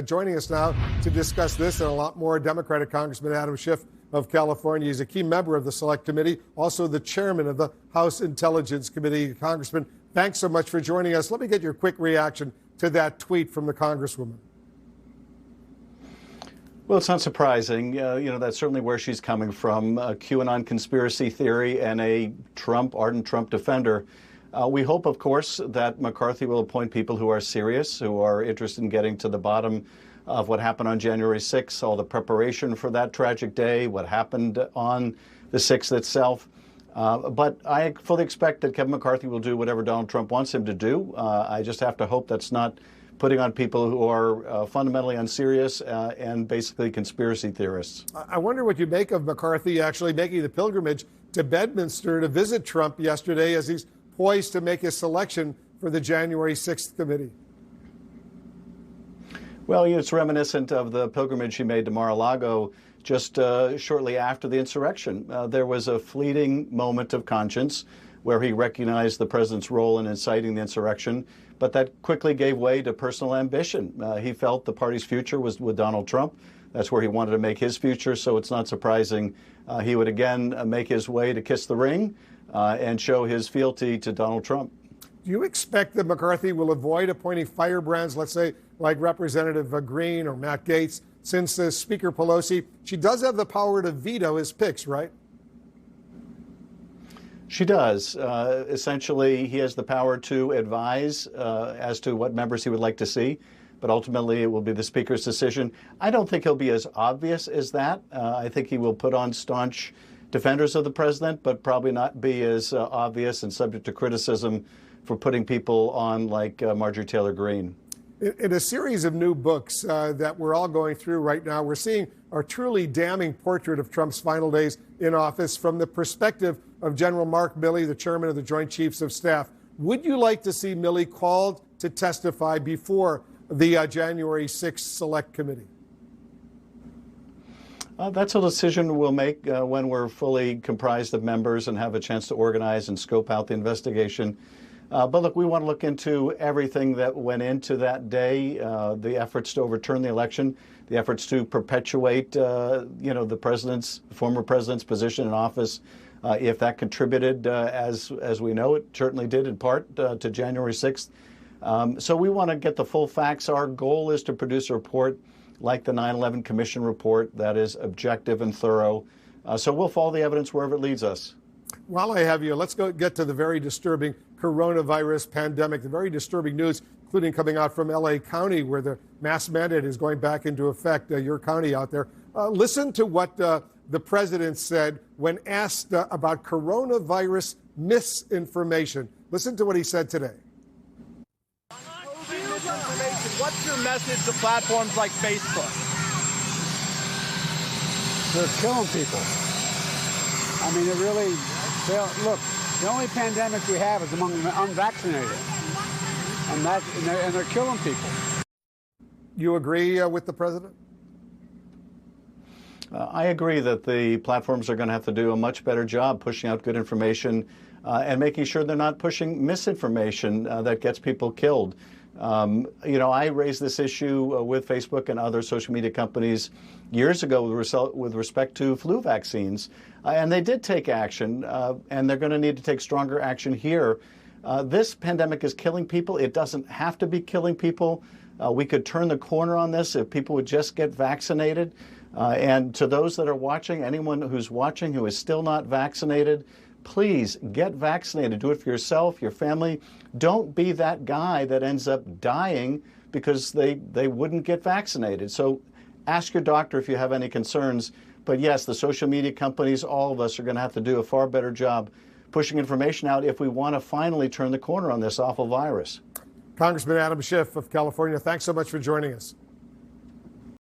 Joining us now to discuss this and a lot more, Democratic Congressman Adam Schiff of California. He's a key member of the Select Committee, also the chairman of the House Intelligence Committee. Congressman, thanks so much for joining us. Let me get your quick reaction to that tweet from the Congresswoman. Well, it's not surprising. That's certainly where she's coming from, QAnon conspiracy theory and a ardent Trump defender. We hope, of course, that McCarthy will appoint people who are serious, who are interested in getting to the bottom of what happened on January 6th, all the preparation for that tragic day, what happened on the 6th itself. But I fully expect that Kevin McCarthy will do whatever Donald Trump wants him to do. I just have to hope that's not putting on people who are fundamentally unserious and basically conspiracy theorists. I wonder what you make of McCarthy actually making the pilgrimage to Bedminster to visit Trump yesterday as he's poised to make his selection for the January 6th committee. Well, it's reminiscent of the pilgrimage he made to Mar-a-Lago just shortly after the insurrection. There was a fleeting moment of conscience where he recognized the president's role in inciting the insurrection, but that quickly gave way to personal ambition. He felt the party's future was with Donald Trump. That's where he wanted to make his future, so it's not surprising he would again make his way to kiss the ring and show his fealty to Donald Trump. Do you expect that McCarthy will avoid appointing firebrands, let's say, like Representative Green or Matt Gaetz, since Speaker Pelosi, she does have the power to veto his picks, right? She does. Essentially, he has the power to advise as to what members he would like to see, but ultimately it will be the Speaker's decision. I don't think he'll be as obvious as that. I think he will put on staunch defenders of the president, but probably not be as obvious and subject to criticism for putting people on like Marjorie Taylor Greene. In a series of new books that we're all going through right now, we're seeing a truly damning portrait of Trump's final days in office from the perspective of General Mark Milley, the chairman of the Joint Chiefs of Staff. Would you like to see Milley called to testify before the January 6th Select Committee? That's a decision we'll make when we're fully comprised of members and have a chance to organize and scope out the investigation. But look, we want to look into everything that went into that day, the efforts to overturn the election, the efforts to perpetuate, the former president's position in office. If that contributed, as we know, it certainly did in part to January 6th. So we want to get the full facts. Our goal is to produce a report like the 9/11 Commission report that is objective and thorough. So we'll follow the evidence wherever it leads us. While I have you, let's get to the very disturbing coronavirus pandemic, the very disturbing news, including coming out from L.A. County, where the mask mandate is going back into effect, your county out there. Listen to what the president said when asked about coronavirus misinformation. Listen to what he said today. What's your message to platforms like Facebook? They're killing people. I mean, look, the only pandemic we have is among the unvaccinated. And they're killing people. You agree with the president? I agree that the platforms are going to have to do a much better job pushing out good information and making sure they're not pushing misinformation that gets people killed. I raised this issue with Facebook and other social media companies years ago with respect to flu vaccines, and they did take action, and they're going to need to take stronger action here. This pandemic is killing people. It doesn't have to be killing people. We could turn the corner on this if people would just get vaccinated. And to those that are watching, anyone who's watching who is still not vaccinated, please get vaccinated. Do it for yourself, your family. Don't be that guy that ends up dying because they wouldn't get vaccinated. So ask your doctor if you have any concerns. But yes, the social media companies, all of us are going to have to do a far better job pushing information out if we want to finally turn the corner on this awful virus. Congressman Adam Schiff of California, thanks so much for joining us.